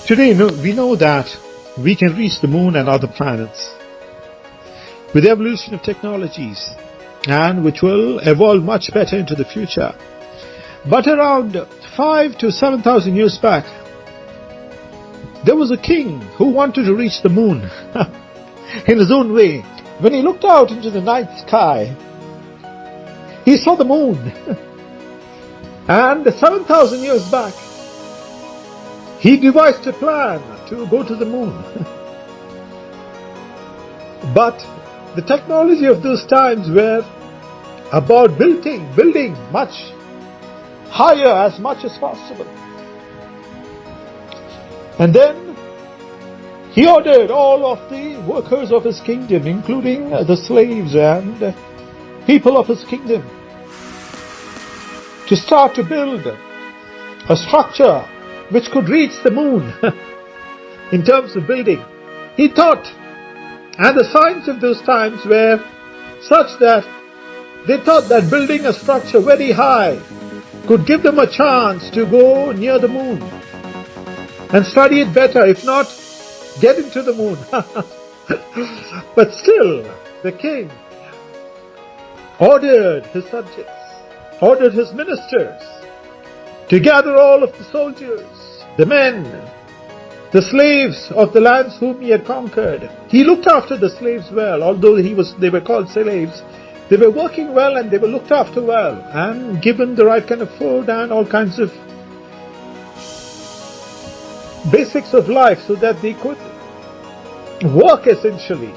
Today, we know that we can reach the moon and other planets with the evolution of technologies, and which will evolve much better into the future. But around 5 to 7,000 years back, there was a king who wanted to reach the moon in his own way. When he looked out into the night sky, he saw the moon. And 7,000 years back, he devised a plan to go to the moon. But the technology of those times were about building much higher as much as possible. And then he ordered all of the workers of his kingdom, including the slaves and people of his kingdom, to start to build a structure which could reach the moon in terms of building. He thought, and the science of those times were such that they thought that building a structure very high could give them a chance to go near the moon and study it better, if not get into the moon. But still, the king ordered his subjects, ordered his ministers to gather all of the soldiers, the men, the slaves of the lands whom he had conquered. He looked after the slaves well, although they were called slaves. They were working well and they were looked after well and given the right kind of food and all kinds of basics of life so that they could work essentially,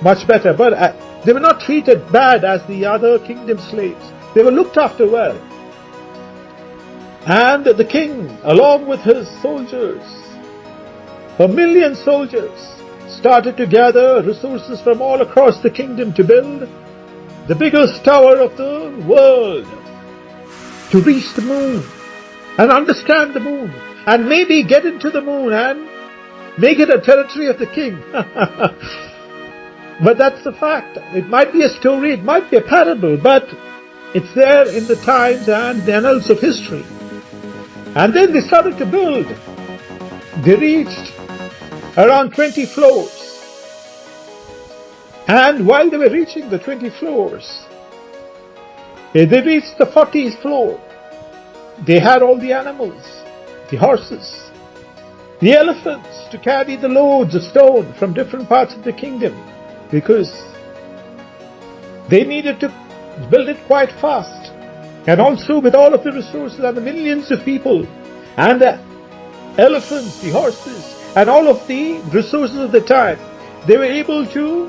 much better. But they were not treated bad as the other kingdom slaves. They were looked after well. And the king, along with his soldiers, 1 million soldiers, started to gather resources from all across the kingdom to build the biggest tower of the world, to reach the moon and understand the moon and maybe get into the moon and make it a territory of the king. But that's the fact. It might be a story, it might be a parable, but it's there in the times and the annals of history. And then they started to build. They reached around 20 floors. And while they were reaching the 20 floors, they reached the 40th floor. They had all the animals, the horses, the elephants to carry the loads of stone from different parts of the kingdom, because they needed to build it quite fast. And also with all of the resources and the millions of people and the elephants, the horses, and all of the resources of the time, they were able to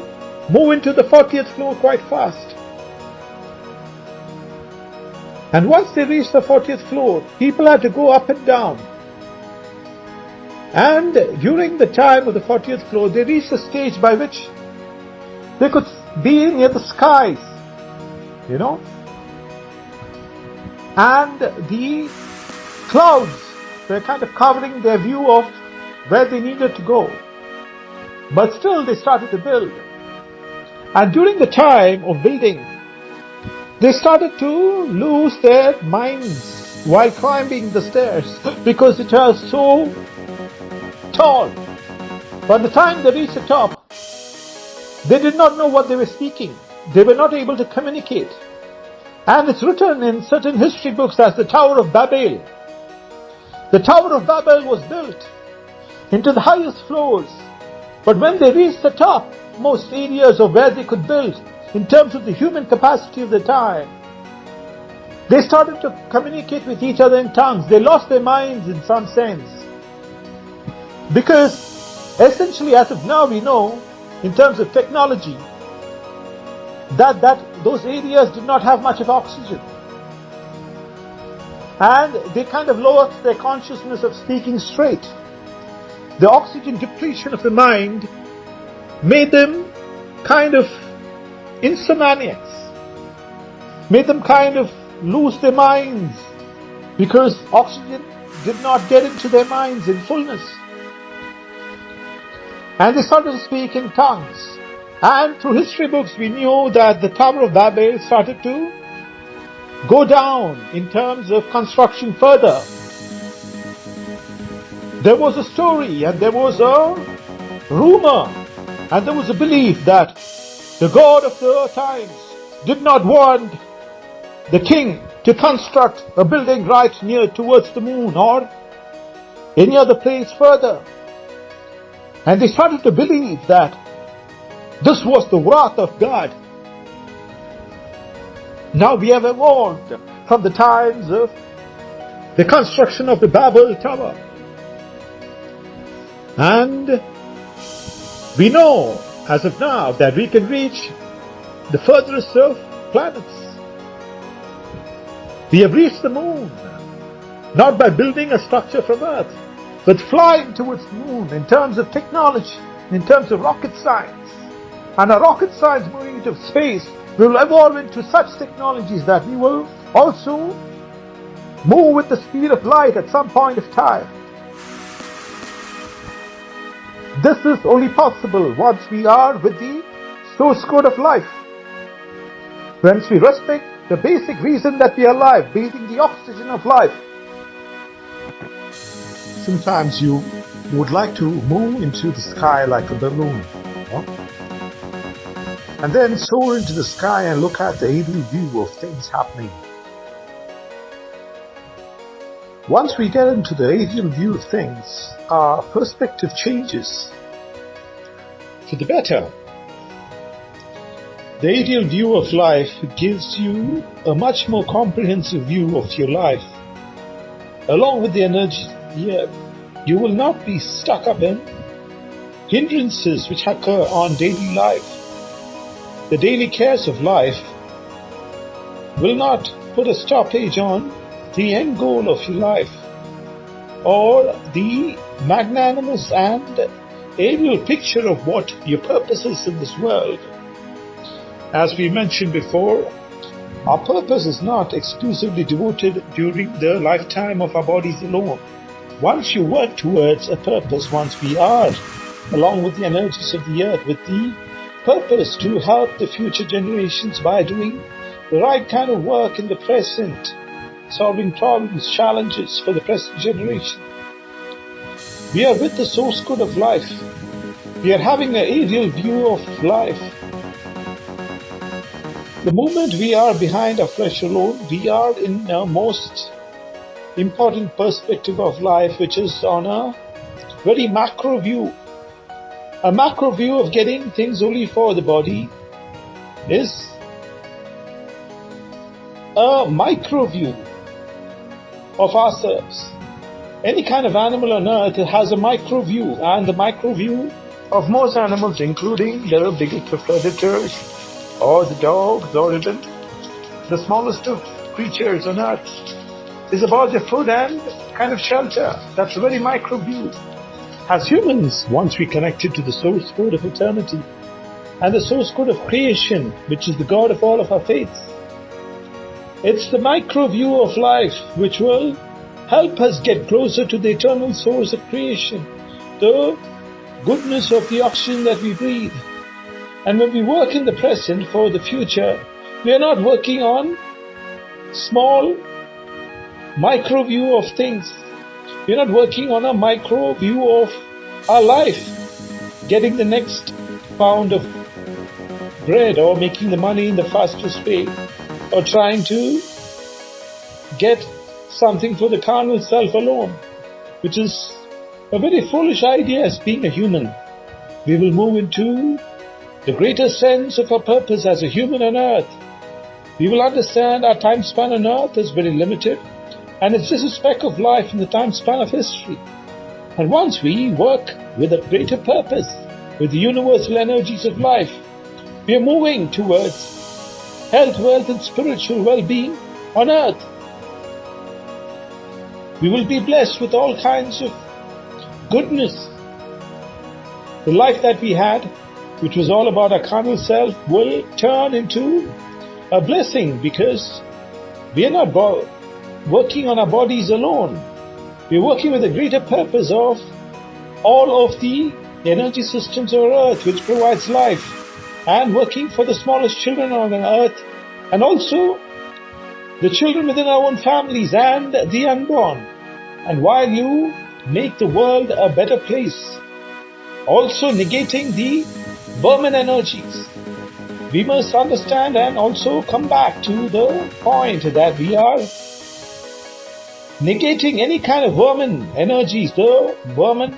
move into the 40th floor quite fast. And once they reached the 40th floor, people had to go up and down. And during the time of the 40th floor, they reached a stage by which they could be near the skies, and the clouds were kind of covering their view of where they needed to go. But still they started to build. And during the time of building, they started to lose their minds while climbing the stairs because it was so tall. By the time they reached the top, they did not know what they were speaking. They were not able to communicate. And it's written in certain history books as the Tower of Babel. The Tower of Babel was built into the highest floors. But when they reached the top, most areas of where they could build, in terms of the human capacity of the time, they started to communicate with each other in tongues. They lost their minds in some sense. Because essentially, as of now, we know, in terms of technology, that those areas did not have much of oxygen. And they kind of lowered their consciousness of speaking straight. The oxygen depletion of the mind made them kind of insomniacs, made them kind of lose their minds, because oxygen did not get into their minds in fullness. And they started to speak in tongues. And through history books we knew that the Tower of Babel started to go down in terms of construction further. There was a story and there was a rumor and there was a belief that the God of the times did not want the king to construct a building right near towards the moon or any other place further. And they started to believe that this was the wrath of God. Now we have evolved from the times of the construction of the Babel Tower. And we know as of now that we can reach the furthest of planets. We have reached the moon, not by building a structure from Earth, but flying towards the moon in terms of technology, in terms of rocket science. And our rocket science moving into space will evolve into such technologies that we will also move with the speed of light at some point of time. This is only possible once we are with the source code of life. Once we respect the basic reason that we are alive, breathing the oxygen of life. Sometimes you would like to move into the sky like a balloon, and then soar into the sky and look at the aerial view of things happening. Once we get into the aerial view of things, our perspective changes for the better. The aerial view of life gives you a much more comprehensive view of your life. Along with the energy of the earth, you will not be stuck up in hindrances which occur on daily life. The daily cares of life will not put a stoppage on the end goal of your life or the magnanimous and aerial picture of what your purpose is in this world. As we mentioned before, our purpose is not exclusively devoted during the lifetime of our bodies alone. Once you work towards a purpose, once we are, along with the energies of the earth, with the purpose to help the future generations by doing the right kind of work in the present, solving problems, challenges for the present generation. We are with the source code of life. We are having an aerial view of life. The moment we are behind our flesh alone, we are in a most important perspective of life, which is on a very macro view. A macro view of getting things only for the body is a micro view of ourselves. Any kind of animal on earth has a micro view, and the micro view of most animals, including the biggest predators, or the dogs, or even the smallest of creatures on earth, is about their food and kind of shelter. That's a very micro view. As humans, once we connected to the source code of eternity and the source code of creation, which is the God of all of our faiths, it's the micro view of life which will help us get closer to the eternal source of creation, the goodness of the oxygen that we breathe. And when we work in the present for the future, we are not working on small micro view of things. We are not working on a micro view of our life, getting the next pound of bread or making the money in the fastest way or trying to get something for the carnal self alone, which is a very foolish idea as being a human. We will move into the greater sense of our purpose as a human on earth. We will understand our time span on earth is very limited, and it's just a speck of life in the time span of history. And once we work with a greater purpose, with the universal energies of life, we are moving towards health, wealth, and spiritual well-being on earth. We will be blessed with all kinds of goodness. The life that we had, which was all about our carnal self, will turn into a blessing, because we are not working on our bodies alone. We are working with a greater purpose of all of the energy systems of earth, which provides life, and working for the smallest children on earth, and also the children within our own families and the unborn. And while you make the world a better place, also negating the vermin energies. We must understand and also come back to the point that we are negating any kind of vermin energies, the vermin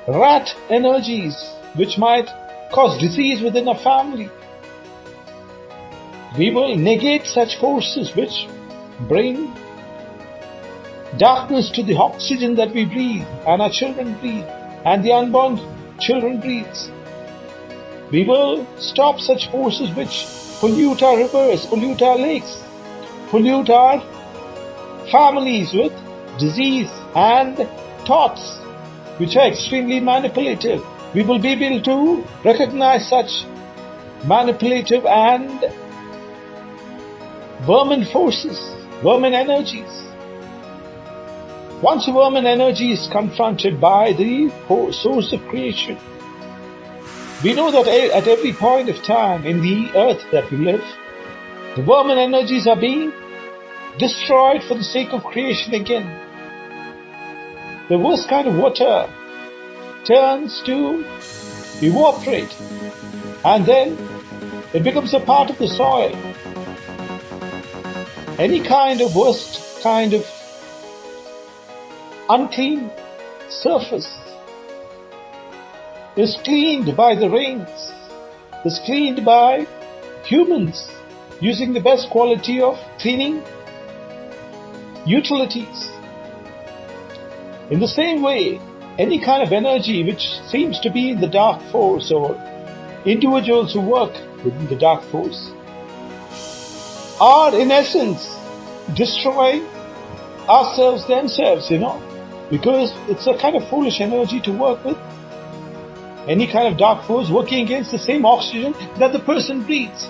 rat energies which might cause disease within a family. We will negate such forces which bring darkness to the oxygen that we breathe and our children breathe and the unborn children breathe. We will stop such forces which pollute our rivers, pollute our lakes, pollute our families with disease and thoughts which are extremely manipulative. We will be able to recognize such manipulative and vermin forces, vermin energies. Once a vermin energy is confronted by the source of creation, we know that at every point of time in the earth that we live, the vermin energies are being destroyed for the sake of creation again. The worst kind of water turns to evaporate and then it becomes a part of the soil. Any kind of worst kind of unclean surface is cleaned by the rains, is cleaned by humans using the best quality of cleaning utilities. In the same way, any kind of energy which seems to be in the dark force or individuals who work within the dark force are in essence destroying ourselves themselves, because it's a kind of foolish energy to work with. Any kind of dark force working against the same oxygen that the person breathes.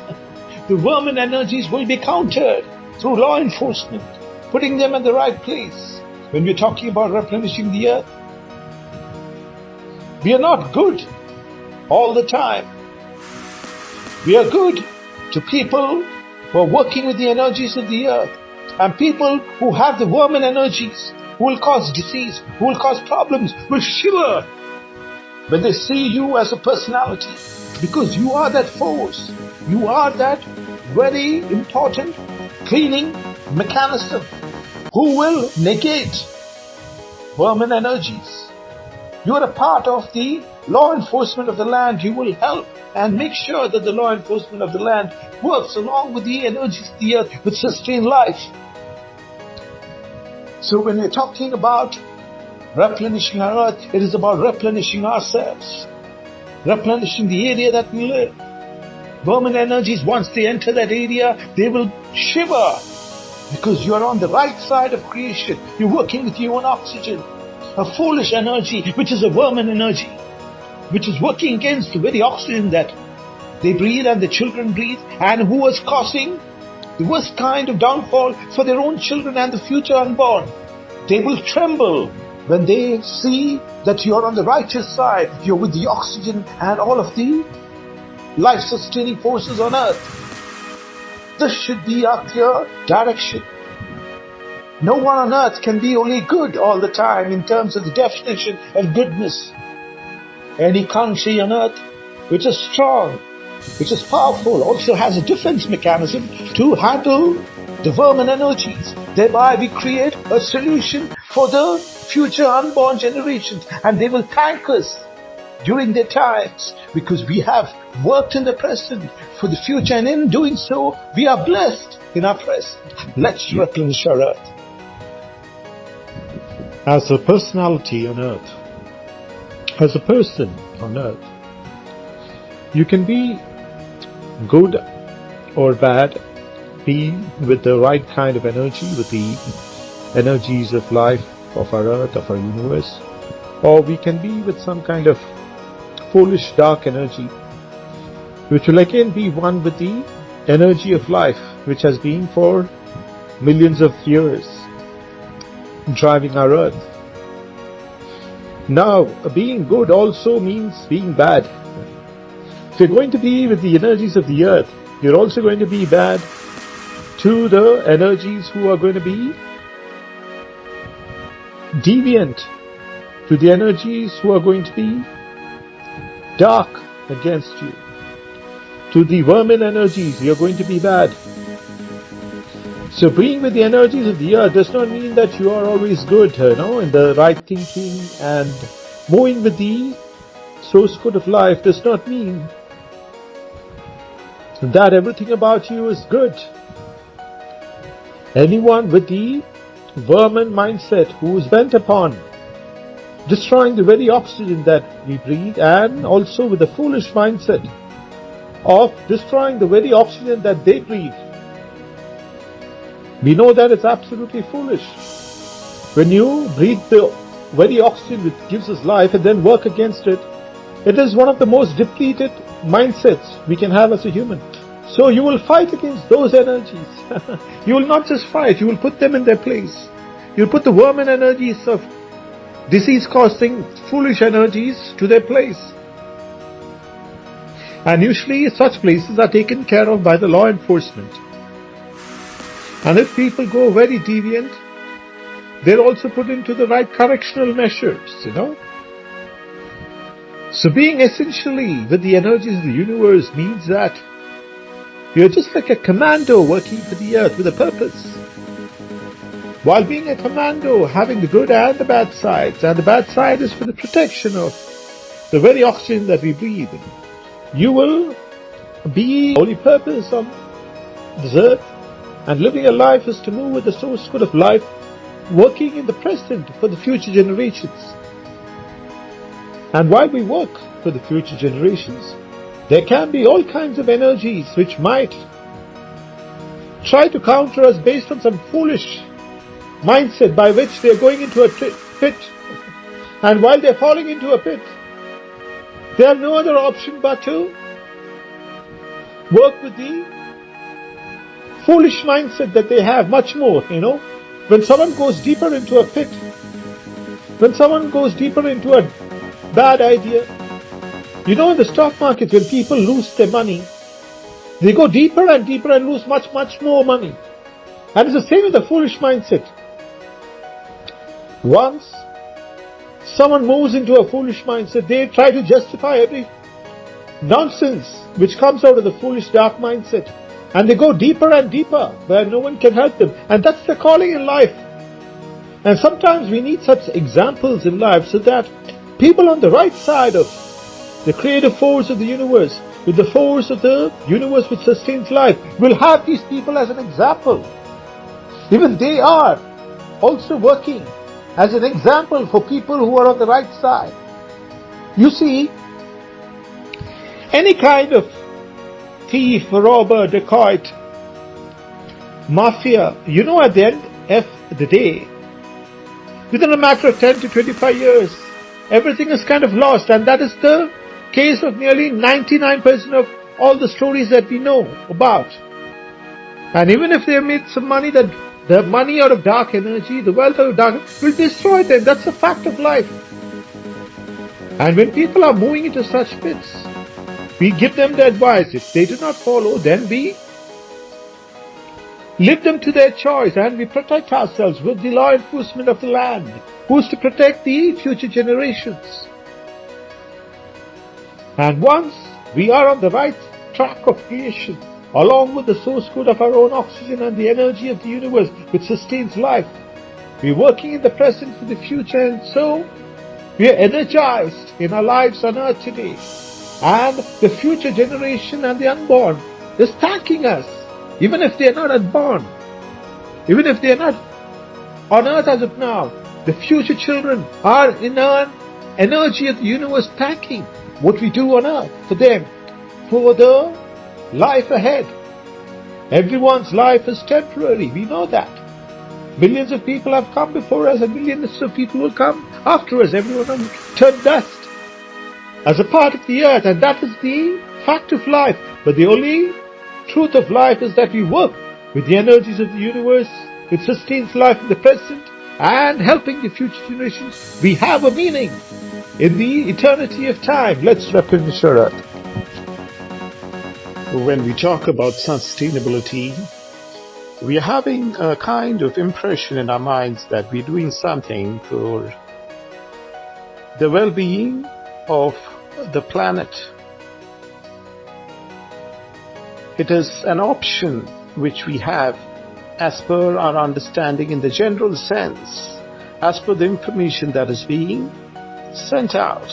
The vermin energies will be countered through law enforcement, putting them in the right place. When we're talking about replenishing the earth, we are not good all the time. We are good to people who are working with the energies of the earth, and people who have the vermin energies, who will cause disease, who will cause problems, will shiver when they see you as a personality, because you are that force. You are that very important cleaning mechanism who will negate vermin energies. You are a part of the law enforcement of the land. You will help and make sure that the law enforcement of the land works along with the energies of the earth which sustain life. So when we're talking about replenishing our earth, it is about replenishing ourselves, replenishing the area that we live. Vermin energies, once they enter that area, they will shiver because you are on the right side of creation. You're working with your own oxygen. A foolish energy, which is a vermin energy, which is working against the very oxygen that they breathe and the children breathe, and who is causing the worst kind of downfall for their own children and the future unborn. They will tremble when they see that you are on the righteous side, you're with the oxygen and all of the life-sustaining forces on earth. This should be our clear direction. No one on earth can be only good all the time in terms of the definition of goodness. Any country on earth which is strong, which is powerful, also has a defense mechanism to handle the vermin energies. Thereby we create a solution for the future unborn generations, and they will thank us during their times because we have worked in the present for the future, and in doing so we are blessed in our present. Let's replenish our earth. As a personality on earth, as a person on earth, you can be good or bad, be with the right kind of energy, with the energies of life, of our earth, of our universe, or we can be with some kind of foolish dark energy, which will again be one with the energy of life, which has been for millions of years driving our earth. Now, being good also means being bad. If you're going to be with the energies of the earth, you're also going to be bad to the energies who are going to be deviant to the energies who are going to be dark against you. To the vermin energies, you're going to be bad. So being with the energies of the earth does not mean that you are always good, in the right thinking, and moving with the source code of life does not mean that everything about you is good. Anyone with the vermin mindset who is bent upon destroying the very oxygen that we breathe, and also with the foolish mindset of destroying the very oxygen that they breathe, we know that it's absolutely foolish. When you breathe the very oxygen which gives us life and then work against it, it is one of the most depleted mindsets we can have as a human. So you will fight against those energies. You will not just fight, you will put them in their place. You will put the vermin energies of disease-causing foolish energies to their place. And usually such places are taken care of by the law enforcement. And if people go very deviant, they're also put into the right correctional measures, So being essentially with the energies of the universe means that you're just like a commando working for the earth with a purpose. While being a commando, having the good and the bad sides, and the bad side is for the protection of the very oxygen that we breathe, you will be the only purpose on this earth, and living a life is to move with the source code of life, working in the present for the future generations. And while we work for the future generations, there can be all kinds of energies which might try to counter us based on some foolish mindset by which they are going into a pit. And while they are falling into a pit, they have no other option but to work with the foolish mindset that they have much more, When someone goes deeper into a pit, when someone goes deeper into a bad idea, in the stock market, when people lose their money, they go deeper and deeper and lose much, much more money. And it's the same with the foolish mindset. Once someone moves into a foolish mindset, they try to justify every nonsense which comes out of the foolish dark mindset. And they go deeper and deeper where no one can help them. And that's the calling in life. And sometimes we need such examples in life so that people on the right side of the creative force of the universe, with the force of the universe which sustains life, will have these people as an example. Even they are also working as an example for people who are on the right side. You see, any kind of thief, robber, dacoit, mafia, at the end of the day, within a matter of 10 to 25 years, everything is kind of lost. And that is the case of nearly 99% of all the stories that we know about. And even if they have made some money, that the money out of dark energy, the wealth out of dark, will destroy them. That's a fact of life. And when people are moving into such pits, we give them the advice. If they do not follow, then we leave them to their choice, and we protect ourselves with the law enforcement of the land, who is to protect the future generations. And once we are on the right track of creation, along with the source code of our own oxygen and the energy of the universe which sustains life, we are working in the present for the future, and so we are energized in our lives on earth today. And the future generation and the unborn is thanking us, even if they are not unborn, even if they are not on earth as of now. The future children are in an energy of the universe thanking what we do on earth for them, for the life ahead. Everyone's life is temporary, we know that. Millions of people have come before us, and millions of people will come after us. Everyone will turn dust as a part of the earth, and that is the fact of life. But the only truth of life is that we work with the energies of the universe, which sustains life in the present and helping the future generations. We have a meaning in the eternity of time. Let's replenish our earth. When we talk about sustainability, we are having a kind of impression in our minds that we're doing something for the well-being of the planet. It is an option which we have as per our understanding in the general sense, as per the information that is being sent out.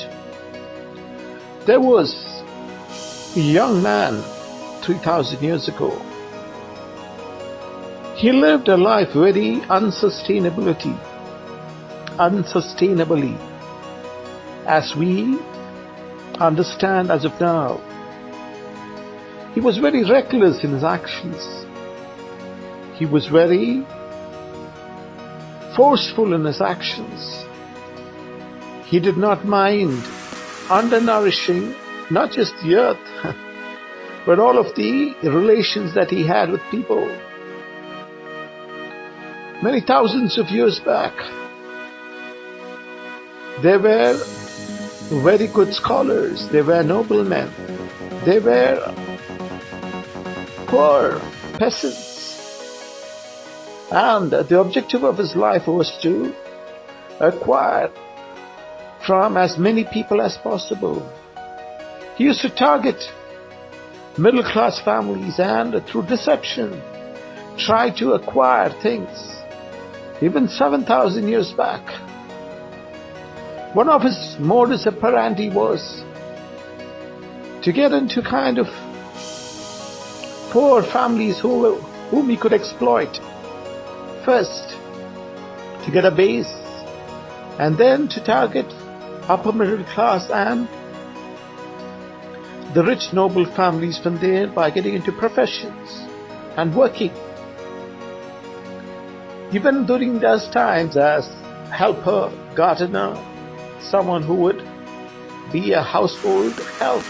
There was a young man 3,000 years ago. He lived a life very unsustainably, as we understand as of now. He was very reckless in his actions. He was very forceful in his actions. He did not mind undernourishing not just the earth, but all of the relations that he had with people. Many thousands of years back, there were very good scholars, there were noblemen, there were poor peasants. And the objective of his life was to acquire from as many people as possible. He used to target middle-class families and through deception try to acquire things. Even 7,000 years back, one of his modus operandi was to get into kind of poor families whom he could exploit. First, to get a base, and then to target upper middle class and the rich noble families from there by getting into professions and working. Even during those times as helper, gardener, someone who would be a household help.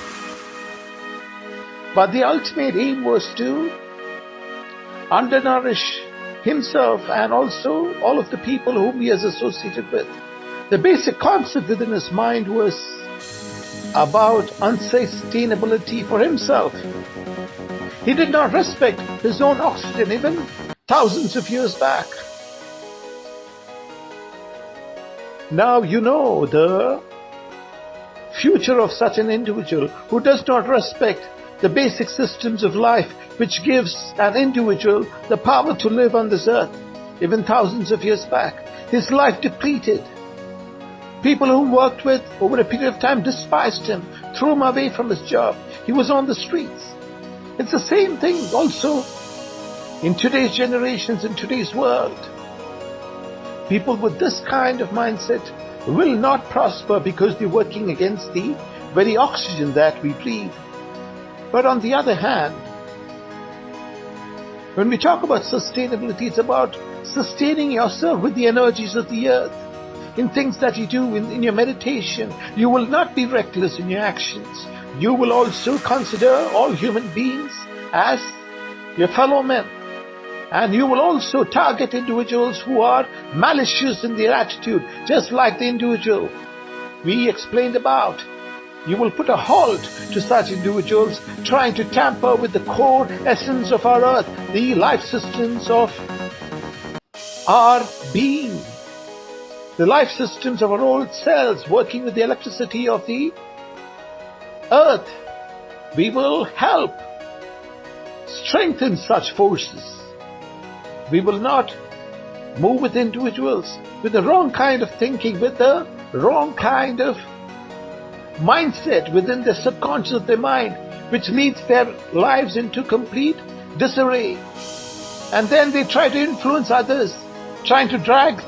But the ultimate aim was to undernourish himself and also all of the people whom he is associated with. The basic concept within his mind was about unsustainability for himself. He did not respect his own oxygen even thousands of years back. Now you know the future of such an individual who does not respect the basic systems of life which gives an individual the power to live on this earth. Even thousands of years back, his life depleted. People who worked with over a period of time despised him, threw him away from his job. He was on the streets. It's the same thing also in today's generations, in today's world. People with this kind of mindset will not prosper because they're working against the very oxygen that we breathe. But on the other hand, when we talk about sustainability, it's about sustaining yourself with the energies of the earth. In things that you do, in your meditation, you will not be reckless in your actions. You will also consider all human beings as your fellow men. And you will also target individuals who are malicious in their attitude, just like the individual we explained about. You will put a halt to such individuals trying to tamper with the core essence of our earth, the life systems of our being, the life systems of our old cells working with the electricity of the earth. We will help strengthen such forces. We will not move with individuals with the wrong kind of thinking, with the wrong kind of mindset within the subconscious of their mind, which leads their lives into complete disarray. And then they try to influence others, trying to drag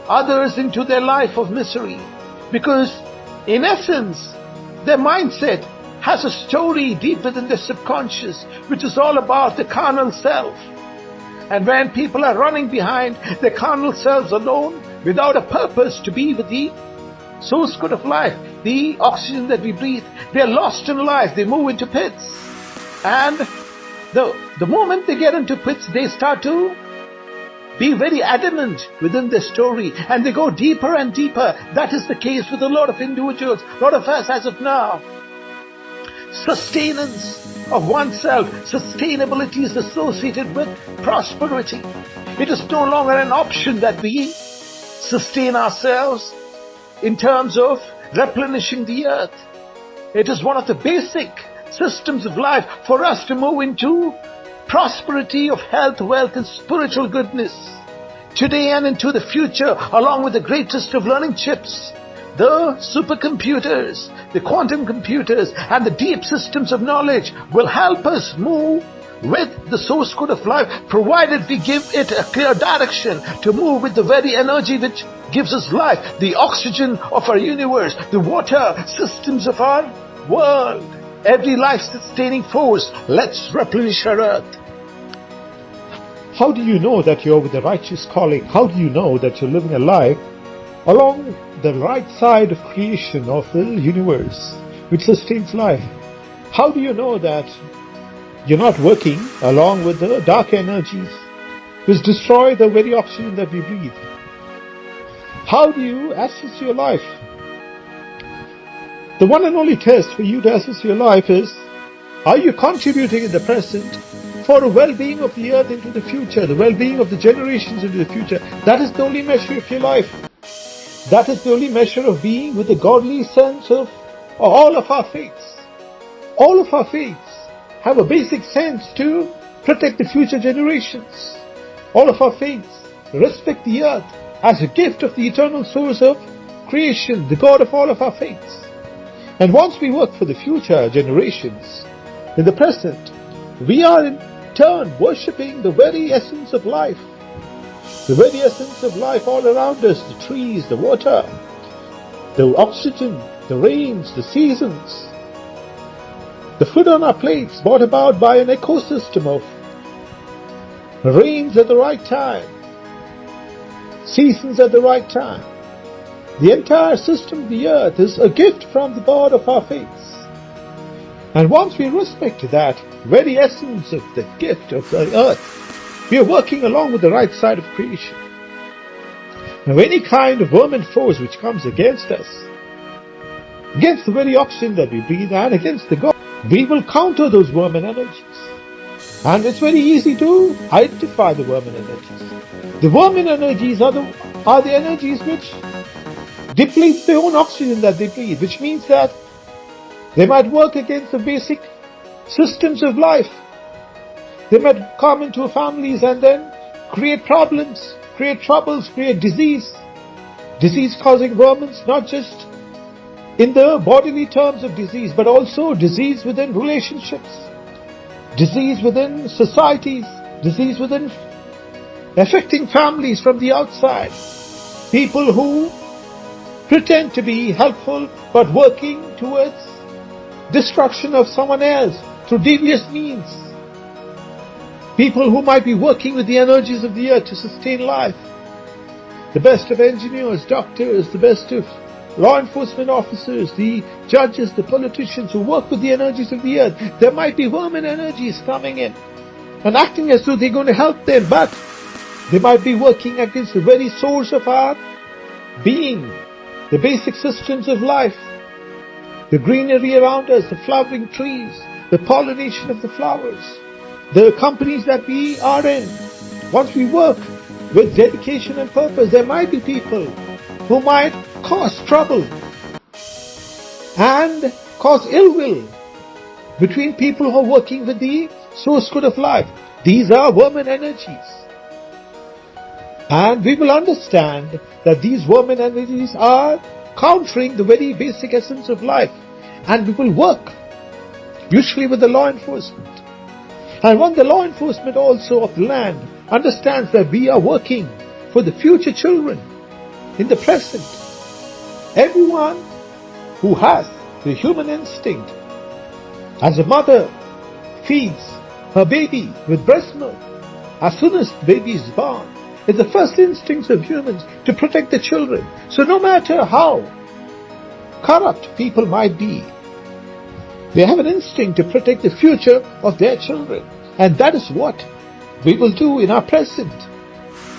others into their life of misery. Because in essence, their mindset has a story deep within their subconscious, which is all about the carnal self. And when people are running behind their carnal selves alone, without a purpose to be with the source good of life, the oxygen that we breathe, they're lost in life. They move into pits. And the moment they get into pits, they start to be very adamant within their story, and they go deeper and deeper. That is the case with a lot of individuals, a lot of us as of now. Sustenance of oneself. Sustainability is associated with prosperity. It is no longer an option that we sustain ourselves in terms of replenishing the earth. It is one of the basic systems of life for us to move into prosperity of health, wealth, and spiritual goodness. Today and into the future, along with the greatest of learning chips, the supercomputers, the quantum computers, and the deep systems of knowledge will help us move with the source code of life, provided we give it a clear direction to move with the very energy which gives us life, the oxygen of our universe, the water systems of our world, every life-sustaining force. Let's replenish our earth. How do you know that you're with the righteous calling? How do you know that you're living a life along the right side of creation of the universe, which sustains life? How do you know that you're not working along with the dark energies which destroy the very oxygen that we breathe? How do you assess your life? The one and only test for you to assess your life is, are you contributing in the present for the well-being of the earth into the future, the well-being of the generations into the future? That is the only measure of your life. That is the only measure of being with the godly sense of all of our faiths. All of our faiths have a basic sense to protect the future generations. All of our faiths respect the earth as a gift of the eternal source of creation, the God of all of our faiths. And once we work for the future generations, in the present, we are in turn worshipping the very essence of life. The very essence of life all around us, the trees, the water, the oxygen, the rains, the seasons, the food on our plates brought about by an ecosystem of rains at the right time, seasons at the right time. The entire system of the earth is a gift from the God of our faiths. And once we respect that very essence of the gift of the earth, we are working along with the right side of creation. Now any kind of vermin force which comes against us, against the very oxygen that we breathe and against the God, we will counter those vermin energies. And it's very easy to identify the vermin energies. The vermin energies are the energies which deplete their own oxygen that they breathe, which means that they might work against the basic systems of life. They might come into families and then create problems, create troubles, create disease. Disease causing vermin, not just in the bodily terms of disease, but also disease within relationships, disease within societies, disease within affecting families from the outside. People who pretend to be helpful but working towards destruction of someone else through devious means. People who might be working with the energies of the earth to sustain life. The best of engineers, doctors, the best of law enforcement officers, the judges, the politicians who work with the energies of the earth. There might be vermin energies coming in and acting as though they're going to help them, but they might be working against the very source of our being, the basic systems of life, the greenery around us, the flowering trees, the pollination of the flowers, the companies that we are in. Once we work with dedication and purpose, there might be people who might cause trouble and cause ill will between people who are working with the source code of life. These are vermin energies. And we will understand that these vermin energies are countering the very basic essence of life. And we will work, usually with the law enforcement. And when the law enforcement also of the land understands that we are working for the future children in the present, everyone who has the human instinct, as a mother feeds her baby with breast milk, as soon as the baby is born, it's the first instincts of humans to protect the children. So no matter how corrupt people might be, they have an instinct to protect the future of their children. And that is what we will do in our present.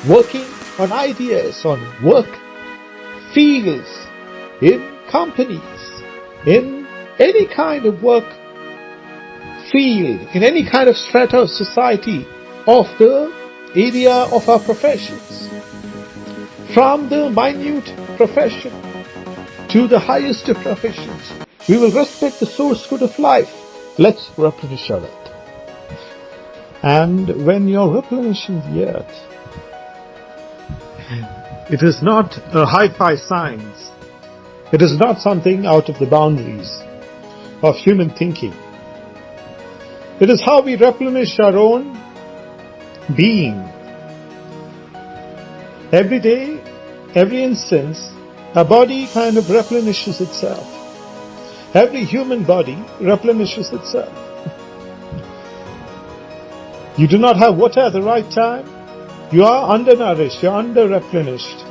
Working on ideas, on work fields, in companies, in any kind of work field, in any kind of strata of society, of the area of our professions, from the minute profession to the highest of professions, we will respect the source good of life. Let's replenish our earth. And when you're replenishing the earth, it is not a hi-fi science. It is not something out of the boundaries of human thinking. It is how we replenish our own being. Every day, every instance, a body kind of replenishes itself. Every human body replenishes itself. You do not have water at the right time, you are undernourished, you are under-replenished.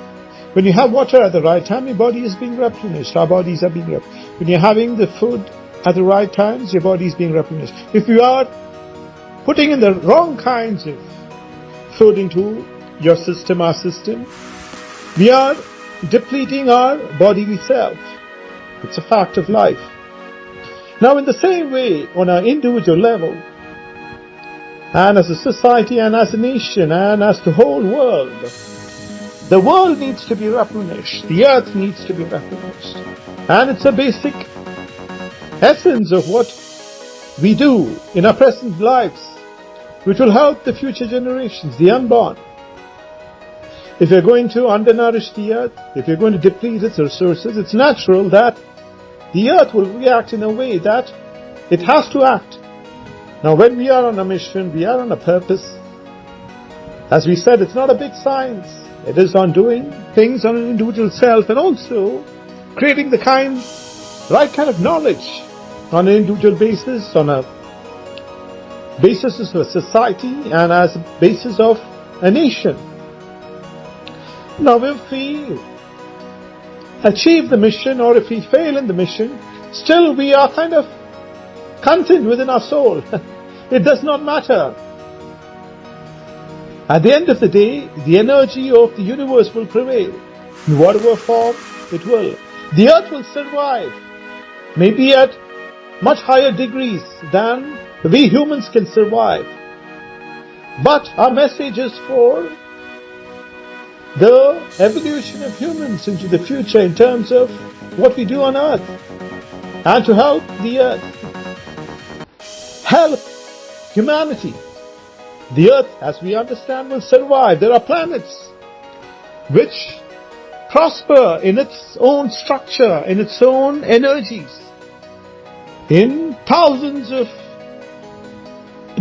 When you have water at the right time, your body is being replenished. Our bodies are being replenished. When you're having the food at the right times, your body is being replenished. If you are putting in the wrong kinds of food into your system, our system, we are depleting our bodily self. It's a fact of life. Now, in the same way, on an individual level, and as a society, and as a nation, and as the whole world, the world needs to be replenished. The earth needs to be replenished. And it's a basic essence of what we do in our present lives, which will help the future generations, the unborn. If you're going to undernourish the earth, if you're going to deplete its resources, it's natural that the earth will react in a way that it has to act. Now, when we are on a mission, we are on a purpose. As we said, it's not a big science. It is on doing things on an individual self and also creating the right kind of knowledge on an individual basis, on a basis of a society, and as a basis of a nation. Now, if we achieve the mission or if we fail in the mission, still we are kind of content within our soul. It does not matter. At the end of the day, the energy of the universe will prevail. In whatever form it will. The earth will survive. Maybe at much higher degrees than we humans can survive. But our message is for the evolution of humans into the future in terms of what we do on earth. And to help the earth. Help humanity. The earth, as we understand, will survive. There are planets which prosper in its own structure, in its own energies, in thousands of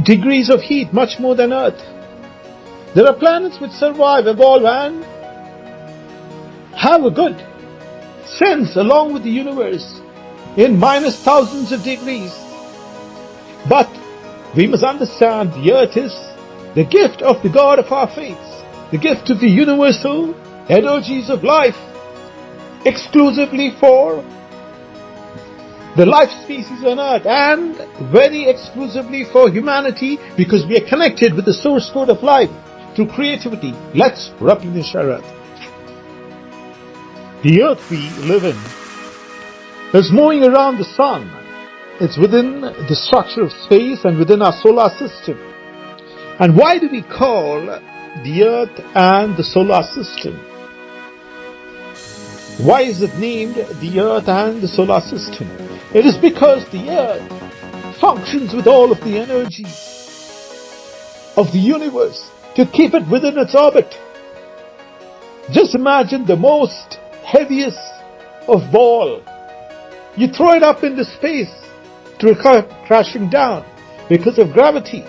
degrees of heat, much more than Earth. There are planets which survive, evolve, and have a good sense along with the universe in minus thousands of degrees. But we must understand the earth is the gift of the God of our faiths, the gift of the universal energies of life, exclusively for the life species on earth and very exclusively for humanity, because we are connected with the source code of life through creativity. Let's replenish our earth. The earth we live in is moving around the sun. It's within the structure of space and within our solar system. And why do we call the earth and the solar system? Why is it named the earth and the solar system? It is because the earth functions with all of the energies of the universe to keep it within its orbit. Just imagine the most heaviest of ball. You throw it up into space to come crashing down because of gravity.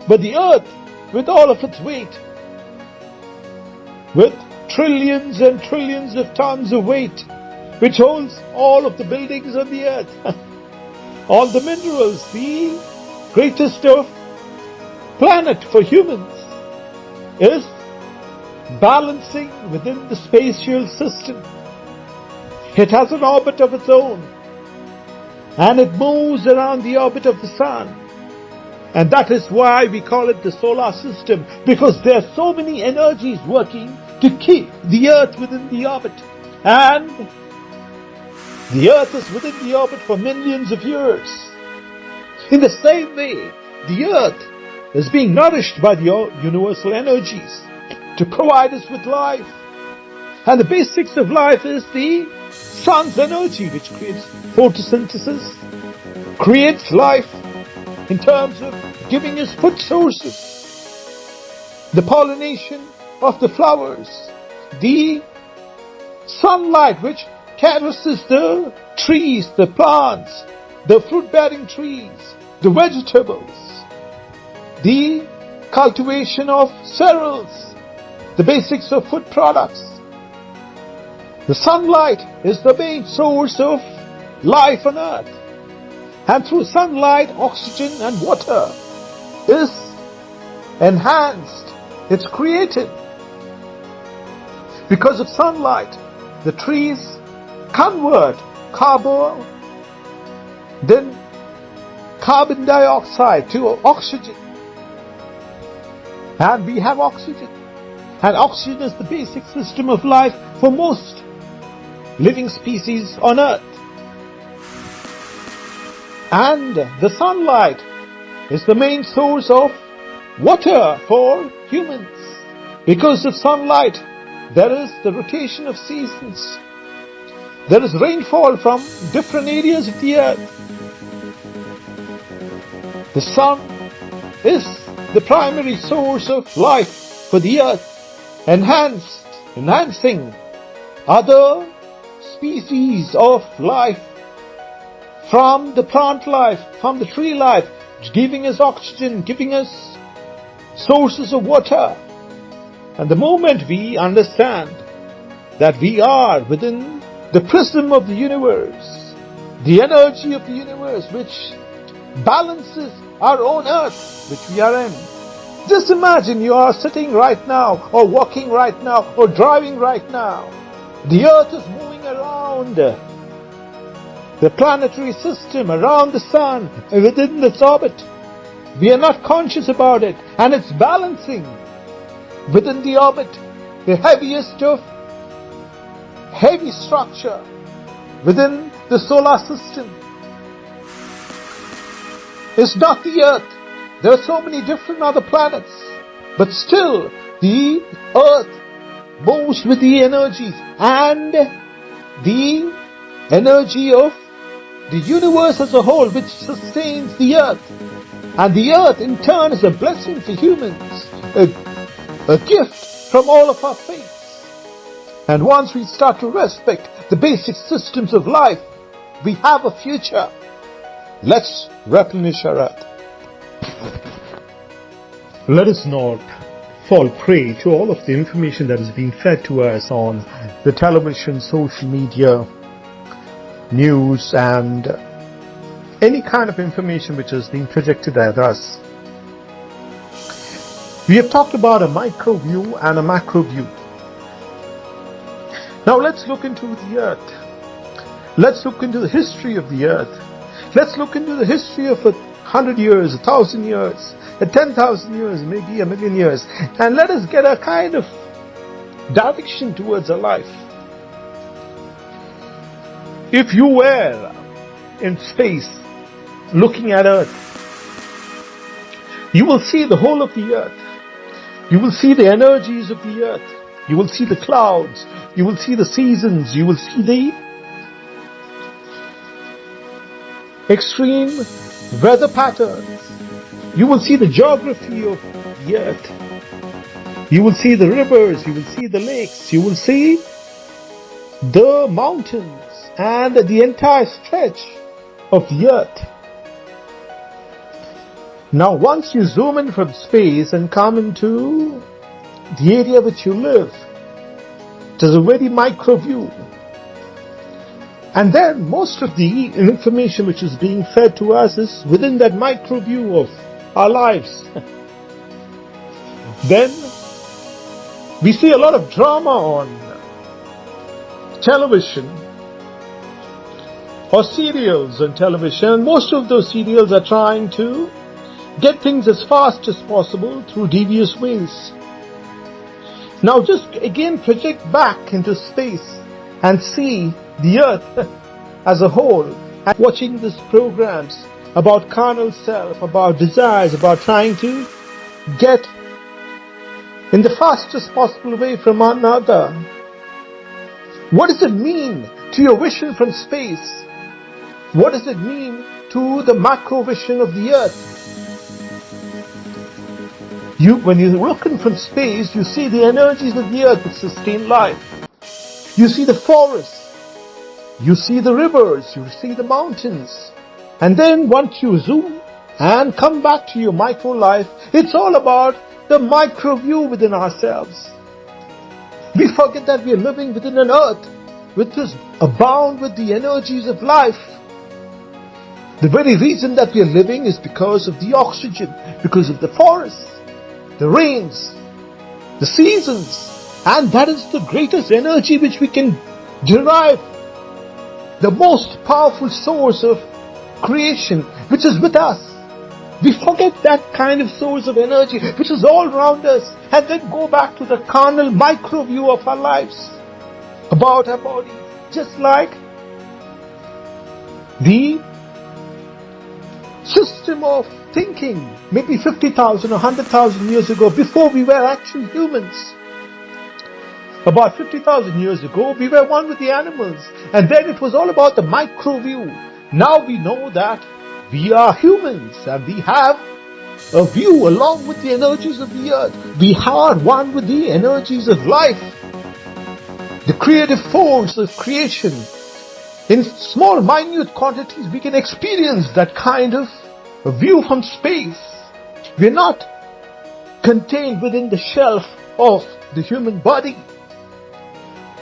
But the earth, with all of its weight, with trillions and trillions of tons of weight, which holds all of the buildings on the earth, all the minerals, the greatest of planet for humans, is balancing within the spatial system. It has an orbit of its own, and it moves around the orbit of the sun. And that is why we call it the solar system, because there are so many energies working to keep the earth within the orbit. And the earth is within the orbit for millions of years. In the same way, the earth is being nourished by the universal energies to provide us with life. And the basics of life is the sun's energy, which creates photosynthesis, creates life in terms of giving us food sources, the pollination of the flowers, the sunlight which caresses the trees, the plants, the fruit-bearing trees, the vegetables, the cultivation of cereals, the basics of food products. The sunlight is the main source of life on earth. And through sunlight, oxygen and water is enhanced. It's created. Because of sunlight, the trees convert carbon dioxide to oxygen. And we have oxygen. And oxygen is the basic system of life for most living species on earth. And the sunlight is the main source of water for humans. Because of sunlight, there is the rotation of seasons. There is rainfall from different areas of the earth. The sun is the primary source of life for the earth, enhancing other species of life from the plant life, from the tree life, giving us oxygen, giving us sources of water. And the moment we understand that we are within the prism of the universe, the energy of the universe which balances our own earth which we are in. Just imagine you are sitting right now, or walking right now, or driving right now. The earth is moving around the planetary system, around the sun, within its orbit. We are not conscious about it, and it's balancing within the orbit. The heaviest of heavy structure within the solar system is not the earth. There are so many different other planets, but still the earth moves with the energies and the energy of the universe as a whole, which sustains the earth. And the earth in turn is a blessing for humans, a gift from all of our faiths. And once we start to respect the basic systems of life, we have a future. Let's replenish our earth. Let us not fall prey to all of the information that is being fed to us on the television, social media, news, and any kind of information which is being projected at us. We have talked about a micro view and a macro view. Now let's look into the earth. Let's look into the history of the earth. Let's look into the history of 100 years, 1,000 years, 10,000 years, maybe 1,000,000 years. And let us get a kind of direction towards our life. If you were in space looking at earth, you will see the whole of the earth. You will see the energies of the earth. You will see the clouds. You will see the seasons. You will see the extreme weather patterns. You will see the geography of the earth. You will see the rivers. You will see the lakes. You will see the mountains and the entire stretch of the earth. Now once you zoom in from space and come into the area which you live, it is a very micro view. And then most of the information which is being fed to us is within that micro view of our lives. Then we see a lot of drama on television or serials on television, and most of those serials are trying to get things as fast as possible through devious ways. Now just again project back into space and see the earth as a whole, and watching these programs about carnal self, about desires, about trying to get in the fastest possible way from one another. What does it mean to your vision from space? What does it mean to the macro vision of the earth? When you're looking from space, you see the energies of the earth that sustain life. You see the forests, you see the rivers, you see the mountains. And then once you zoom and come back to your micro life, it's all about the micro view within ourselves. We forget that we are living within an earth which is abound with the energies of life. The very reason that we are living is because of the oxygen, because of the forests, the rains, the seasons, and that is the greatest energy which we can derive, the most powerful source of creation which is with us. We forget that kind of source of energy which is all around us, and then go back to the carnal micro view of our lives, about our bodies, just like the system of thinking maybe 50,000 or 100,000 years ago, before we were actual humans. About 50,000 years ago, we were one with the animals, and then it was all about the micro view. Now we know that we are humans, and we have a view along with the energies of the earth. We are one with the energies of life, the creative force of creation. In small, minute quantities, we can experience that kind of a view from space. We are not contained within the shelf of the human body.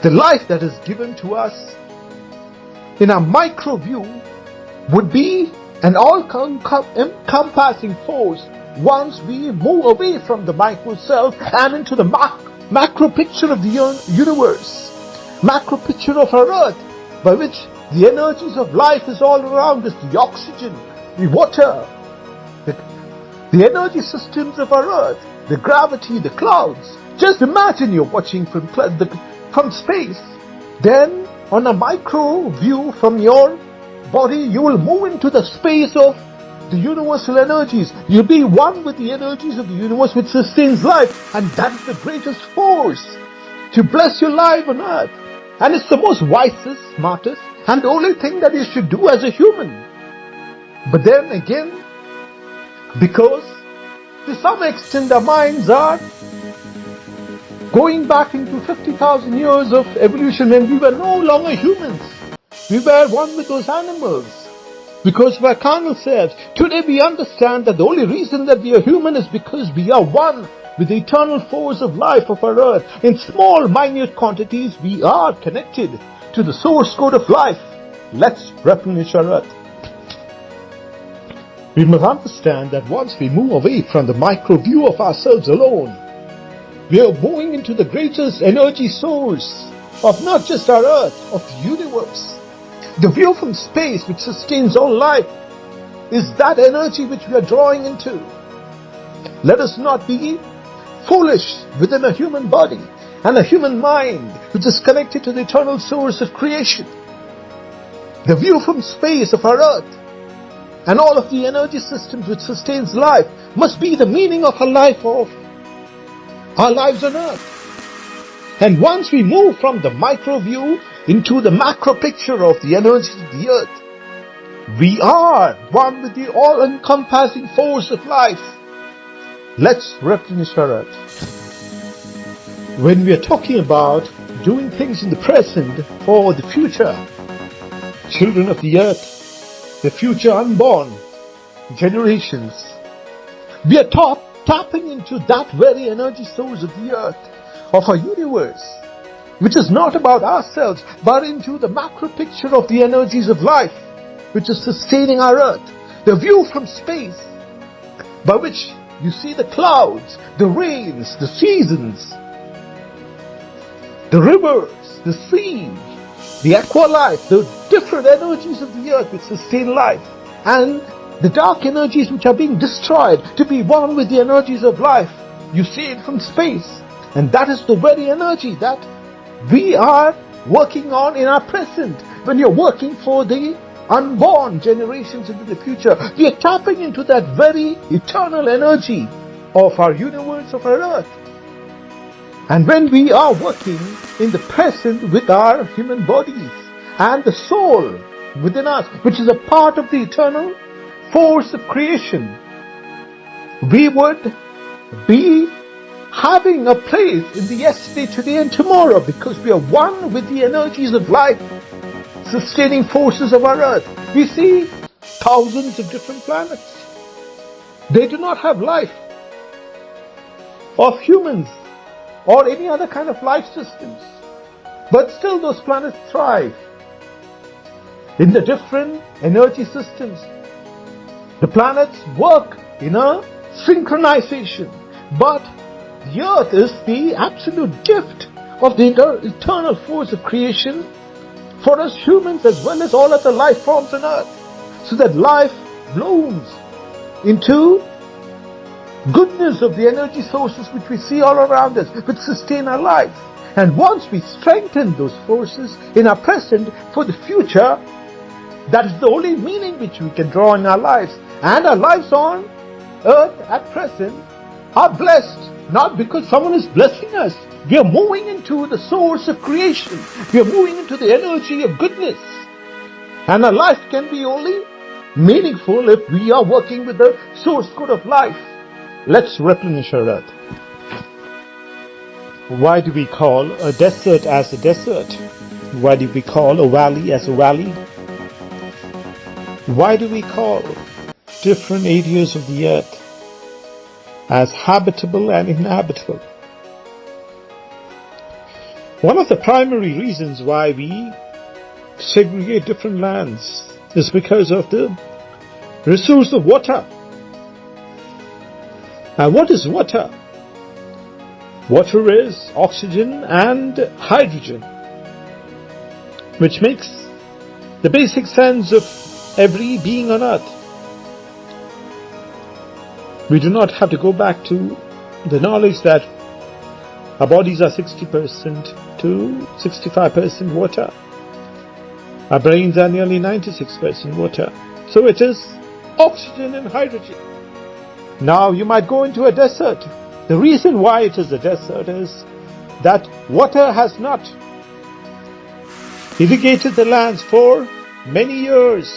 The life that is given to us in our micro view would be an all-encompassing force once we move away from the micro self and into the macro picture of the universe, macro picture of our earth, by which the energies of life is all around us, the oxygen, the water, the energy systems of our earth, the gravity, the clouds. Just imagine you're watching from space. Then on a micro view from your body, you will move into the space of the universal energies. You'll be one with the energies of the universe which sustains life, and that is the greatest force to bless your life on earth. And it's the most wisest, smartest, and the only thing that you should do as a human. But then again, because to some extent our minds are going back into 50,000 years of evolution when we were no longer humans. We were one with those animals because of our carnal selves. Today we understand that the only reason that we are human is because we are one with the eternal force of life of our earth. In small, minute quantities, we are connected to the source code of life. Let's replenish our earth. We must understand that once we move away from the micro view of ourselves alone, we are moving into the greatest energy source of not just our earth, of the universe. The view from space which sustains all life is that energy which we are drawing into. Let us not be foolish within a human body and a human mind which is connected to the eternal source of creation. The view from space of our earth and all of the energy systems which sustains life must be the meaning of our life, of our lives on earth. And once we move from the micro view into the macro picture of the energies of the earth, we are one with the all-encompassing force of life. Let's replenish our earth. When we are talking about doing things in the present for the future, children of the earth, the future unborn generations, we are tapping into that very energy source of the earth, of our universe, which is not about ourselves, but into the macro picture of the energies of life, which is sustaining our earth. The view from space, by which you see the clouds, the rains, the seasons, the rivers, the sea, the aqua life, the different energies of the earth which sustain life, and the dark energies which are being destroyed to be one with the energies of life. You see it from space, and that is the very energy that we are working on in our present. When you're working for the unborn generations into the future. We are tapping into that very eternal energy of our universe, of our earth. And when we are working in the present with our human bodies and the soul within us, which is a part of the eternal force of creation, we would be having a place in the yesterday, today and tomorrow, because we are one with the energies of life, sustaining forces of our earth. We see thousands of different planets. They do not have life of humans or any other kind of life systems, but still those planets thrive in the different energy systems. The planets work in a synchronization, but the earth is the absolute gift of the eternal force of creation for us humans as well as all other life forms on earth, so that life blooms into goodness of the energy sources which we see all around us, which sustain our life. And once we strengthen those forces in our present for the future, that is the only meaning which we can draw in our lives. And our lives on earth at present are blessed, not because someone is blessing us. We are moving into the source of creation. We are moving into the energy of goodness. And our life can be only meaningful if we are working with the source code of life. Let's replenish our earth. Why do we call a desert as a desert? Why do we call a valley as a valley? Why do we call different areas of the earth as habitable and inhabitable? One of the primary reasons why we segregate different lands is because of the resource of water. And what is water? Water is oxygen and hydrogen, which makes the basic sense of every being on earth. We do not have to go back to the knowledge that our bodies are 60% to 65% water. Our brains are nearly 96% water. So it is oxygen and hydrogen. Now you might go into a desert. The reason why it is a desert is that water has not irrigated the lands for many years,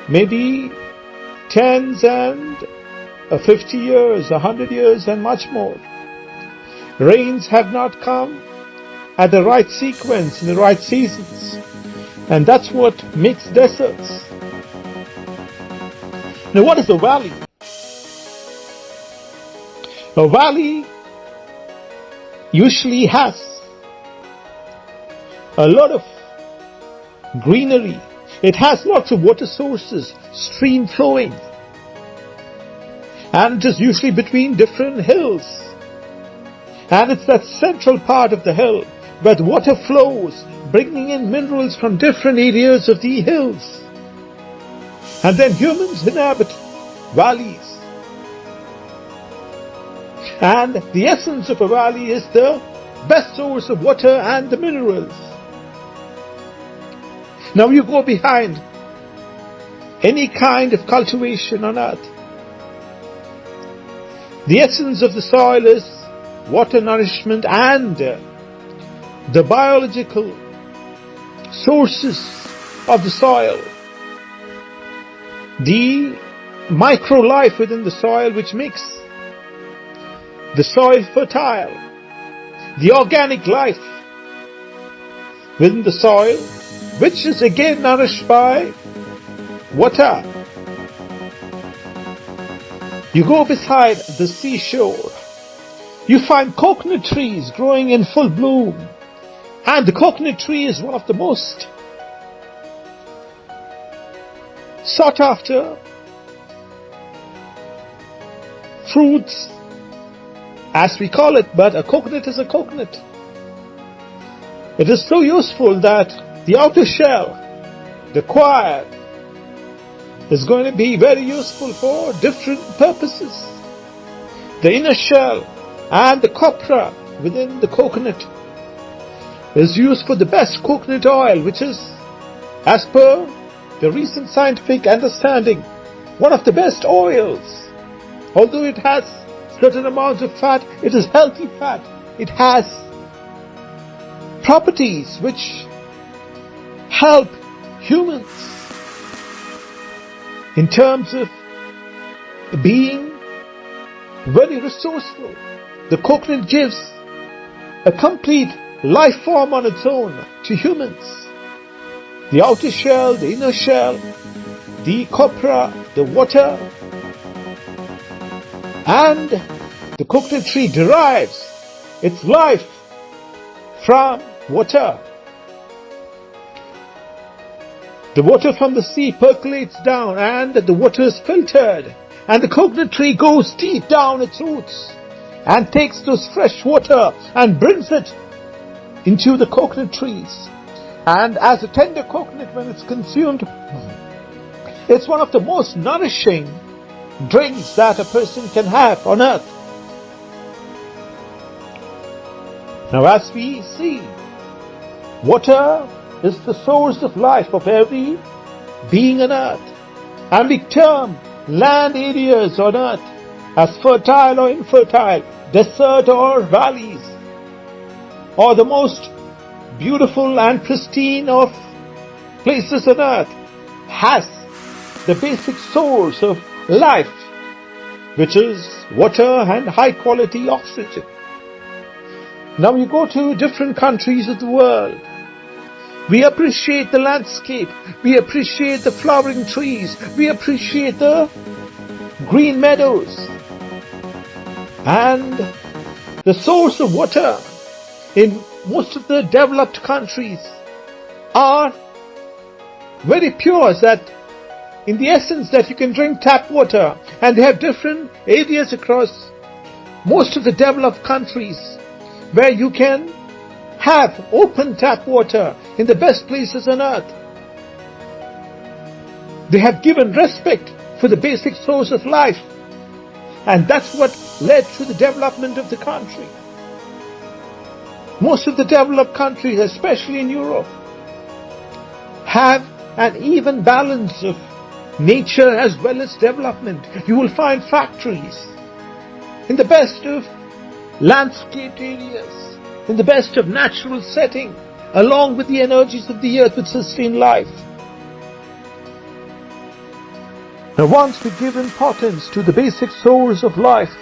maybe tens and 50 years, 100 years and much more. Rains have not come at the right sequence, in the right seasons. And that's what makes deserts. Now what is a valley? A valley usually has a lot of greenery. It has lots of water sources, stream flowing. And it is usually between different hills. And it's that central part of the hill where the water flows, bringing in minerals from different areas of the hills. And then humans inhabit valleys. And the essence of a valley is the best source of water and the minerals. Now you go behind any kind of cultivation on earth. The essence of the soil is water nourishment and the biological sources of the soil. The micro life within the soil which makes the soil fertile. The organic life within the soil which is again nourished by water. You go beside the seashore. You find coconut trees growing in full bloom. And the coconut tree is one of the most sought after fruits, as we call it, but a coconut is a coconut. It is so useful that the outer shell, the coir, is going to be very useful for different purposes. The inner shell and the copra within the coconut is used for the best coconut oil, which is, as per the recent scientific understanding, one of the best oils. Although it has certain amounts of fat, it is healthy fat. It has properties which help humans in terms of being very resourceful. The coconut gives a complete life form on its own to humans. The outer shell, the inner shell, the copra, the water, and the coconut tree derives its life from water. The water from the sea percolates down and the water is filtered, and the coconut tree goes deep down its roots and takes those fresh water and brings it into the coconut trees. And as a tender coconut, when it's consumed, it's one of the most nourishing drinks that a person can have on earth. Now, as we see, water is the source of life of every being on earth. And we term land areas on earth as fertile or infertile, desert or valleys, or the most beautiful and pristine of places on earth, has the basic source of life, which is water and high quality oxygen. Now you go to different countries of the world. We appreciate the landscape. We appreciate the flowering trees. We appreciate the green meadows. And the source of water in most of the developed countries are very pure, that in the essence that you can drink tap water, and they have different areas across most of the developed countries where you can have open tap water in the best places on earth. They have given respect for the basic source of life, and that's what led to the development of the country. Most of the developed countries, especially in Europe, have an even balance of nature as well as development. You will find factories in the best of landscaped areas, in the best of natural setting, along with the energies of the earth which sustain life. Now, once we give importance to the basic source of life,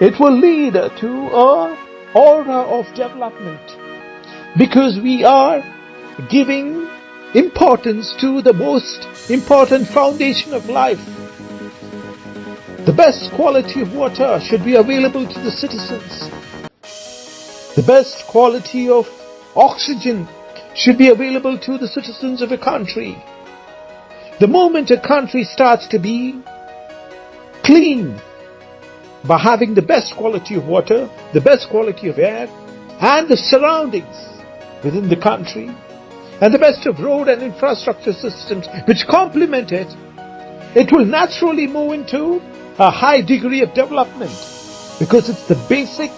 it will lead to an aura of development, because we are giving importance to the most important foundation of life. The best quality of water should be available to the citizens. The best quality of oxygen should be available to the citizens of a country. The moment a country starts to be clean by having the best quality of water, the best quality of air, and the surroundings within the country, and the best of road and infrastructure systems which complement it, it will naturally move into a high degree of development, because it's the basic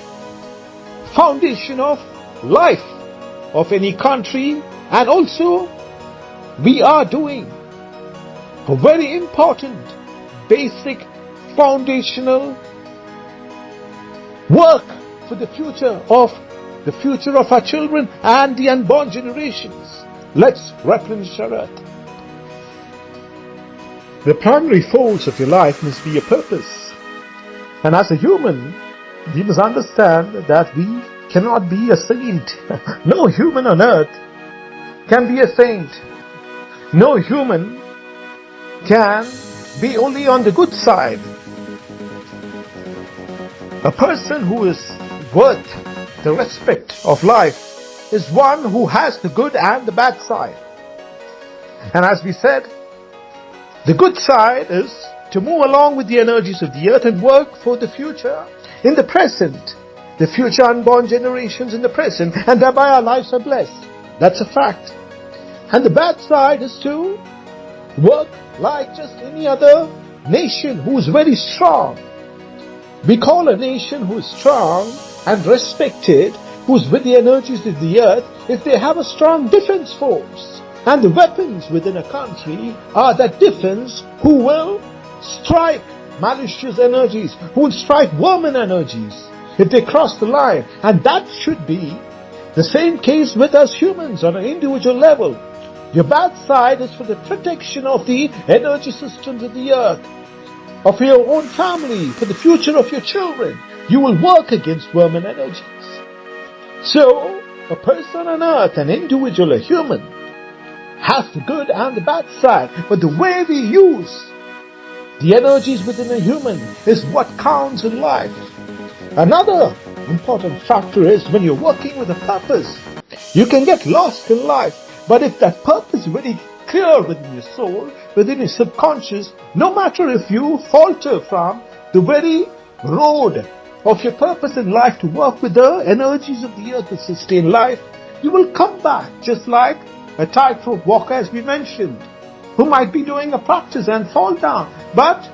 foundation of life of any country. And also we are doing a very important basic foundational work for the future of our children and the unborn generations. Let's replenish our earth. The primary force of your life must be a purpose. And as a human, we must understand that we cannot be a saint. No human on earth can be a saint. No human can be only on the good side. A person who is worth the respect of life is one who has the good and the bad side. And as we said, the good side is to move along with the energies of the earth and work for the future in the present, the future unborn generations in the present, and thereby our lives are blessed. That's a fact. And the bad side is to work like just any other nation who is very strong. We call a nation who is strong and respected, who is with the energies of the earth, if they have a strong defense force. And the weapons within a country are that defense who will strike malicious energies, who will strike vermin energies if they cross the line. And that should be the same case with us humans on an individual level. Your bad side is for the protection of the energy systems of the earth, of your own family, for the future of your children. You will work against vermin energies. So, a person on earth, an individual, a human, has the good and the bad side. But the way we use the energies within a human is what counts in life. Another important factor is when you're working with a purpose, you can get lost in life. But if that purpose is very clear within your soul, within your subconscious, no matter if you falter from the very road of your purpose in life to work with the energies of the earth to sustain life, you will come back just like a tightrope walker, as we mentioned, who might be doing a practice and fall down. But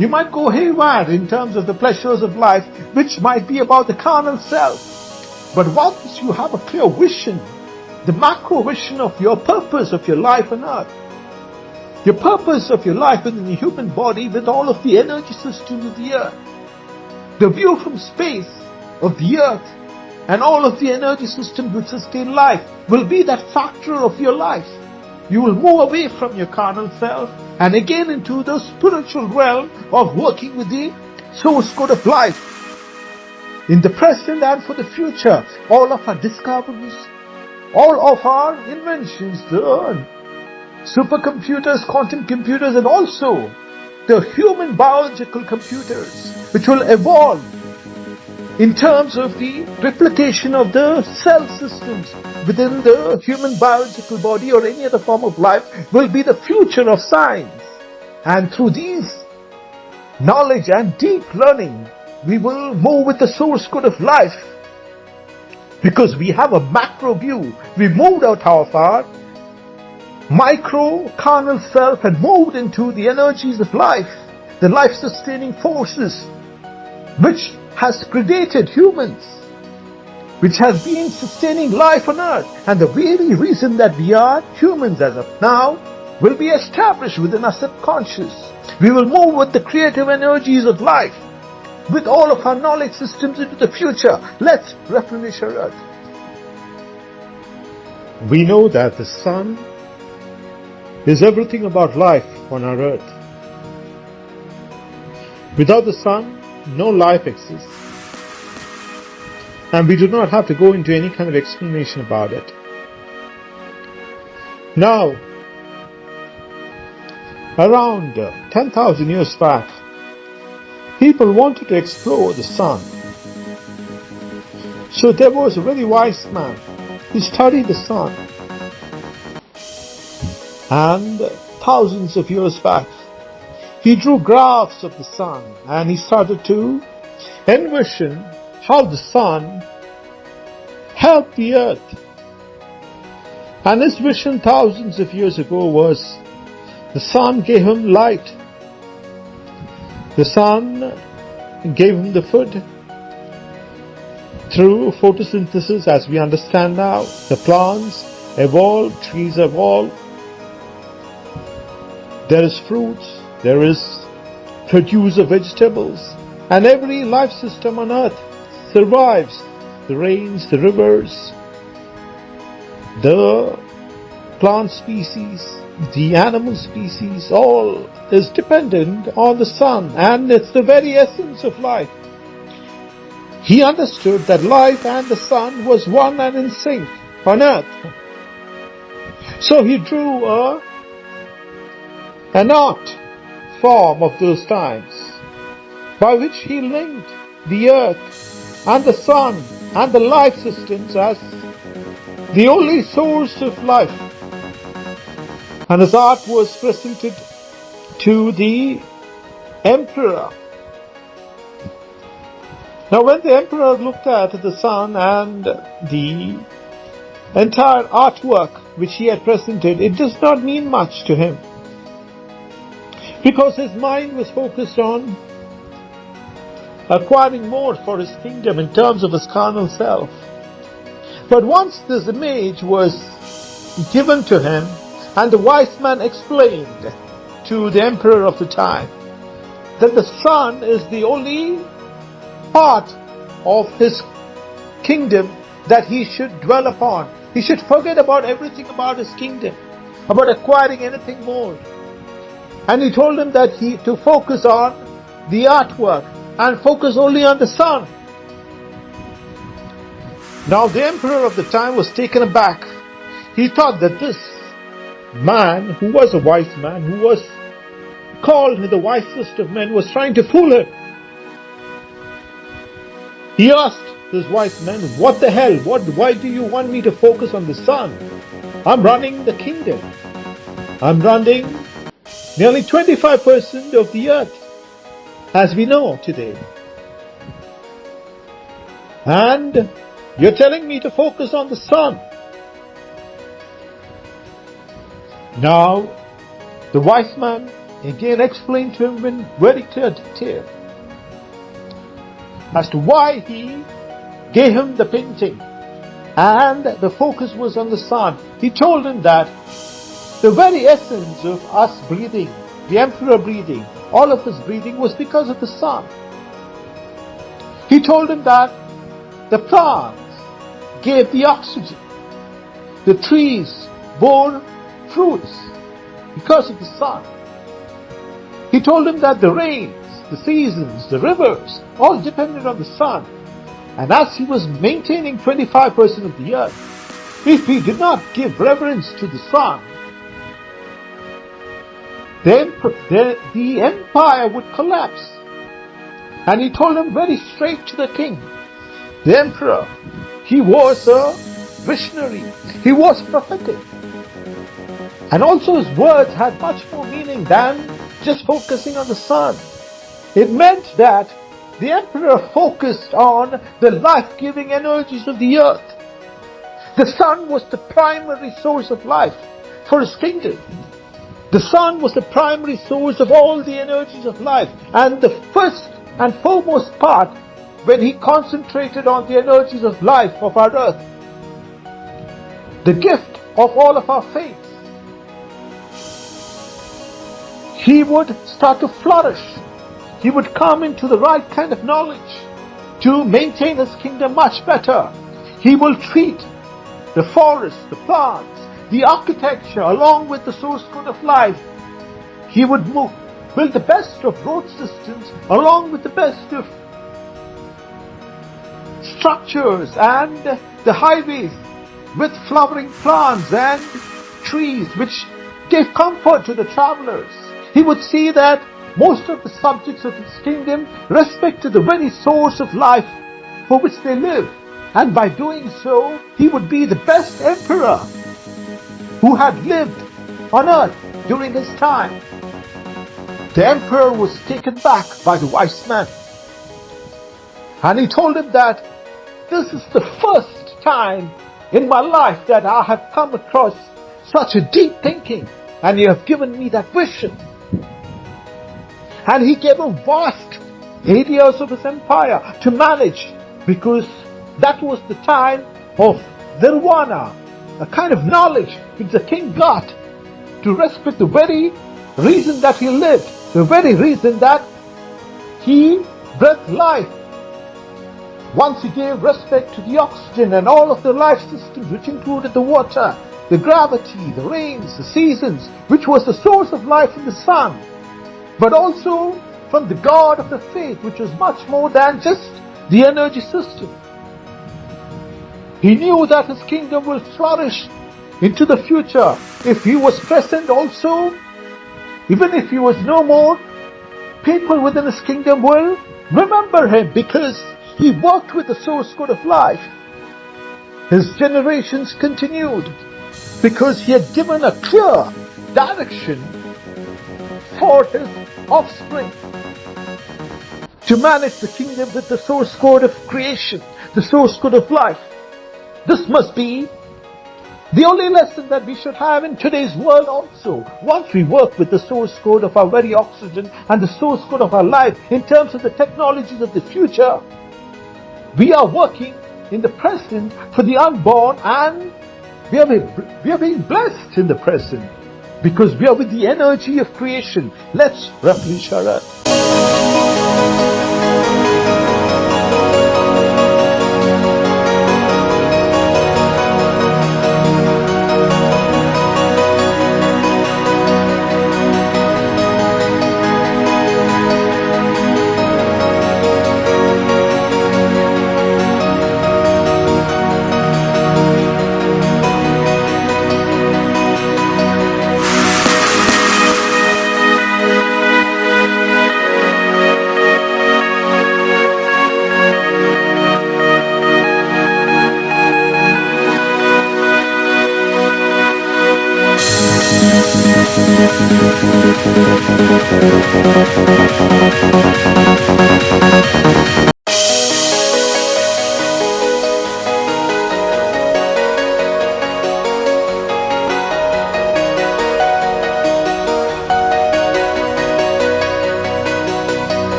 you might go haywire in terms of the pleasures of life, which might be about the carnal self. But once you have a clear vision, the macro vision of your purpose of your life on earth, your purpose of your life within the human body with all of the energy systems of the earth, the view from space of the earth and all of the energy systems which sustain life will be that factor of your life. You will move away from your carnal self and again into the spiritual realm of working with the source code of life. In the present and for the future, all of our discoveries, all of our inventions, the supercomputers, quantum computers, and also the human biological computers, which will evolve in terms of the replication of the cell systems within the human biological body or any other form of life, will be the future of science. And through these knowledge and deep learning, we will move with the source code of life. Because we have a macro view. We moved out of our micro carnal self and moved into the energies of life, the life-sustaining forces, which has predated humans, which has been sustaining life on earth. And the very reason that we are humans as of now will be established within our subconscious. We will move with the creative energies of life, with all of our knowledge systems into the future. Let's replenish our earth. We know that the sun is everything about life on our earth. Without the sun, no life exists. And we do not have to go into any kind of explanation about it. Now, around 10,000 years back, people wanted to explore the sun. So there was a very wise man. He studied the sun. And thousands of years back, he drew graphs of the sun and he started to envision how the sun helped the earth. And his vision thousands of years ago was the sun gave him light. The sun gave him the food. Through photosynthesis, as we understand now, the plants evolve, trees evolve. There is fruits, there is produce of vegetables, and every life system on earth survives. The rains, the rivers, the plant species, the animal species, all is dependent on the sun, and it's the very essence of life. He understood that life and the sun was one and in sync on earth. So he drew an art form of those times by which he linked the earth and the sun and the life systems as the only source of life. And his art was presented to the emperor. Now when the emperor looked at the sun and the entire artwork which he had presented, it does not mean much to him, because his mind was focused on acquiring more for his kingdom in terms of his carnal self. But once this image was given to him, and the wise man explained to the emperor of the time that the sun is the only part of his kingdom that he should dwell upon. He should forget about everything about his kingdom, about acquiring anything more. And he told him that to focus on the artwork and focus only on the sun. Now the emperor of the time was taken aback. He thought that this man, who was a wise man, who was called the wisest of men, was trying to fool him. He asked this wise man, "What the hell? Why do you want me to focus on the sun? I'm running the kingdom. I'm running nearly 25% of the earth, as we know today. And you're telling me to focus on the sun." Now, the wise man again explained to him in very clear detail as to why he gave him the painting, and the focus was on the sun. He told him that the very essence of us breathing, the emperor breathing, all of his breathing was because of the sun. He told him that the plants gave the oxygen, the trees bore fruits because of the sun. He told him that the rains, the seasons, the rivers, all depended on the sun. And as he was maintaining 25% of the earth, if he did not give reverence to the sun, then the empire would collapse. And he told him very straight to the king, the emperor, he was a visionary, he was prophetic. And also his words had much more meaning than just focusing on the sun. It meant that the emperor focused on the life-giving energies of the earth. The sun was the primary source of life for his kingdom. The sun was the primary source of all the energies of life. And the first and foremost part, when he concentrated on the energies of life of our earth, the gift of all of our faiths, he would start to flourish. He would come into the right kind of knowledge to maintain his kingdom much better. He will treat the forests, the plants, the architecture along with the source code of life. He would build the best of road systems along with the best of structures and the highways with flowering plants and trees which gave comfort to the travelers. He would see that most of the subjects of his kingdom respected the very source of life for which they live. And by doing so, he would be the best emperor who had lived on earth during his time. The emperor was taken back by the wise man. And he told him that this is the first time in my life that I have come across such a deep thinking, and you have given me that vision. And he gave him vast areas of his empire to manage, because that was the time of nirvana, a kind of knowledge which the king got to respect the very reason that he lived, the very reason that he breathed life. Once he gave respect to the oxygen and all of the life systems, which included the water, the gravity, the rains, the seasons, which was the source of life in the sun, but also from the God of the faith, which was much more than just the energy system. He knew that his kingdom will flourish into the future if he was present also. Even if he was no more, people within his kingdom will remember him because he worked with the source code of life. His generations continued because he had given a clear direction for his offspring to manage the kingdom with the source code of creation, the source code of life. This must be the only lesson that we should have in today's world also. Once we work with the source code of our very oxygen and the source code of our life in terms of the technologies of the future, we are working in the present for the unborn and We are being blessed in the present because we are with the energy of creation. Let's replenish our earth.